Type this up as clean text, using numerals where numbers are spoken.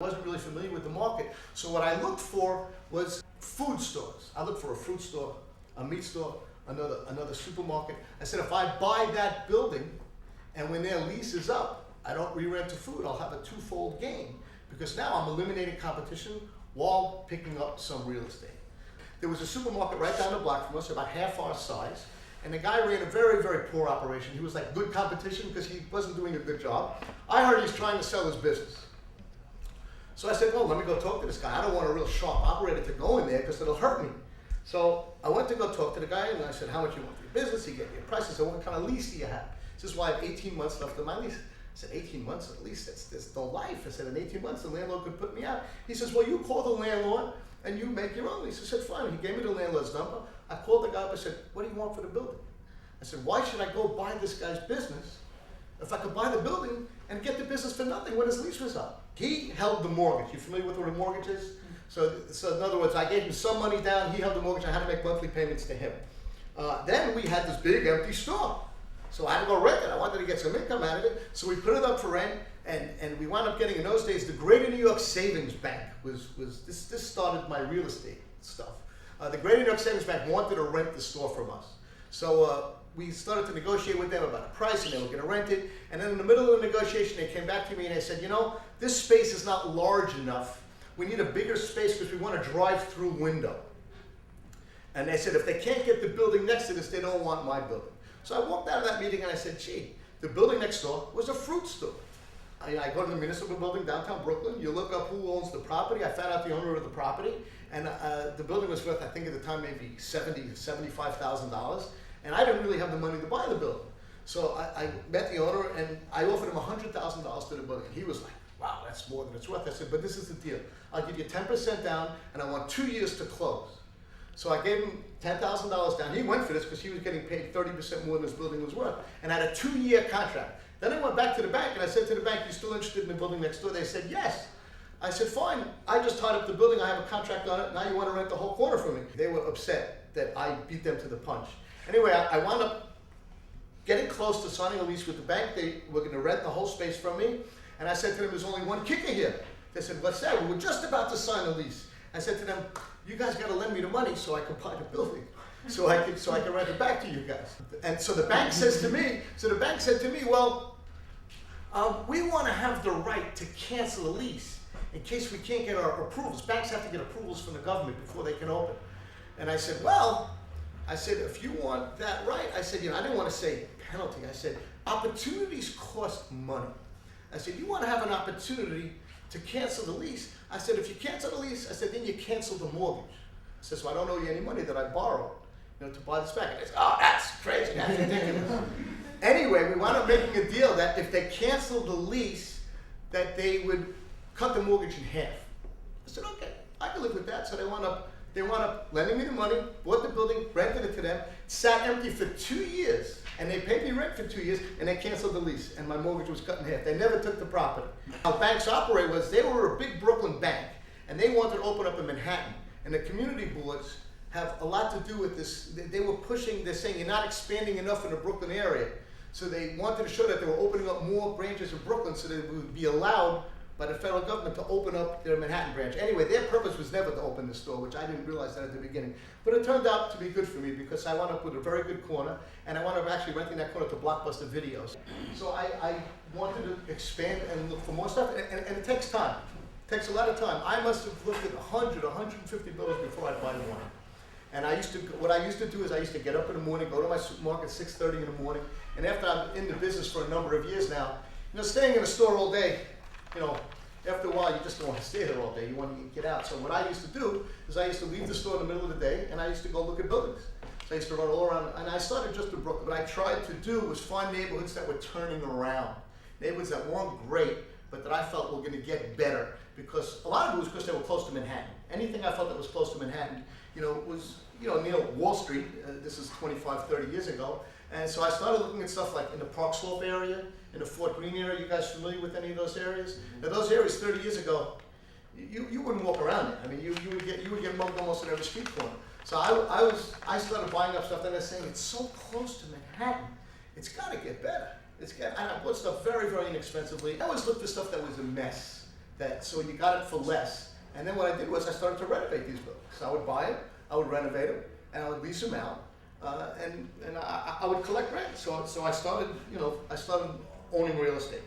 I wasn't really familiar with the market. So what I looked for was food stores. I looked for a fruit store, a meat store, another supermarket. I said, if I buy that building and when their lease is up, I don't re-rent to food, I'll have a twofold gain. Because now I'm eliminating competition while picking up some real estate. There was a supermarket right down the block from us, about half our size, and the guy ran a very, very poor operation. He was like good competition because he wasn't doing a good job. I heard he's trying to sell his business. So I said, well, let me go talk to this guy. I don't want a real sharp operator to go in there because it'll hurt me. So I went to go talk to the guy and I said, how much you want for your business? He gave me a price. I said, what kind of lease do you have? He says, well, I have 18 months left of my lease. I said, 18 months at least, that's no life. I said, in 18 months, the landlord could put me out. He says, well, you call the landlord and you make your own lease. I said, fine. He gave me the landlord's number. I called the guy up. I said, what do you want for the building? I said, why should I go buy this guy's business if I could buy the building and get the business for nothing when his lease was up? He held the mortgage. You familiar with what a mortgage is? So in other words, I gave him some money down, he held the mortgage, I had to make monthly payments to him. Then we had this big empty store. So I had to go rent it. I wanted to get some income out of it. So we put it up for rent, and we wound up getting, in those days, the Greater New York Savings Bank this started my real estate stuff. The Greater New York Savings Bank wanted to rent the store from us. So we started to negotiate with them about a price, and they were going to rent it. And then in the middle of the negotiation, they came back to me and they said, you know, this space is not large enough. We need a bigger space because we want a drive-through window. And they said, if they can't get the building next to this, they don't want my building. So I walked out of that meeting and I said, gee, the building next door was a fruit store. I go to the municipal building downtown Brooklyn. You look up who owns the property. I found out the owner of the property. And the building was worth, I think at the time, maybe $70,000 to $75,000. And I didn't really have the money to buy the building. So I met the owner and I offered him $100,000 to the building. And he was like, wow, that's more than it's worth. I said, but this is the deal. I'll give you 10% down and I want 2 years to close. So I gave him $10,000 down. He went for this because he was getting paid 30% more than his building was worth. And I had a 2-year contract. Then I went back to the bank and I said to the bank, you still interested in the building next door? They said, yes. I said, fine. I just tied up the building. I have a contract on it. Now you want to rent the whole corner from me. They were upset that I beat them to the punch. Anyway, I wound up getting close to signing a lease with the bank. They were going to rent the whole space from me. And I said to them, there's only one kicker here. They said, what's that? We were just about to sign a lease. I said to them, you guys got to lend me the money so I can buy the building, so I can rent it back to you guys. And so the bank says to me, said to me, well, we want to have the right to cancel a lease in case we can't get our approvals. Banks have to get approvals from the government before they can open. And I said, well, if you want that right, I said, I didn't want to say penalty. I said, opportunities cost money. I said, you want to have an opportunity to cancel the lease. I said, if you cancel the lease, I said, then you cancel the mortgage. I said, so I don't owe you any money that I borrowed, to buy this back. And they said, oh, that's crazy, that's ridiculous. Anyway, we wound up making a deal that if they canceled the lease, that they would cut the mortgage in half. I said, okay, I can live with that. So they wound up lending me the money, bought the building, rented it to them, sat empty for 2 years, and they paid me rent for 2 years, and they canceled the lease, and my mortgage was cut in half. They never took the property. How banks operate was they were a big Brooklyn bank, and they wanted to open up in Manhattan, and the community boards have a lot to do with this. They were pushing, they're saying you're not expanding enough in the Brooklyn area. So they wanted to show that they were opening up more branches in Brooklyn so they would be allowed by the federal government to open up their Manhattan branch. Anyway, their purpose was never to open the store, which I didn't realize that at the beginning. But it turned out to be good for me because I wound up with a very good corner, and I wound up actually renting that corner to Blockbuster Videos. So I wanted to expand and look for more stuff, and it takes time. It takes a lot of time. I must have looked at 100, 150 buildings before I'd buy one. And what I used to do is I used to get up in the morning, go to my supermarket 6:30 in the morning, and after I'm in the business for a number of years now, staying in a store all day, after a while you just don't want to stay there all day. You want to get out. So what I used to do is I used to leave the store in the middle of the day, and I used to go look at buildings. So I used to run all around, and I started just in Brooklyn. What I tried to do was find neighborhoods that were turning around, neighborhoods that weren't great, but that I felt were going to get better. Because a lot of it was because they were close to Manhattan. Anything I felt that was close to Manhattan, was near Wall Street. This is 25, 30 years ago. And so I started looking at stuff like in the Park Slope area, in the Fort Greene area. You guys familiar with any of those areas? Now those areas 30 years ago, you wouldn't walk around there. I mean, you would get mugged almost in every street corner. So I started buying up stuff and I was saying, it's so close to Manhattan, it's got to get better. And I bought stuff very, very inexpensively. I always looked for stuff that was a mess. so you got it for less. And then what I did was I started to renovate these buildings. So I would buy them, I would renovate them, and I would lease them out, and I would collect rent. So I started owning real estate.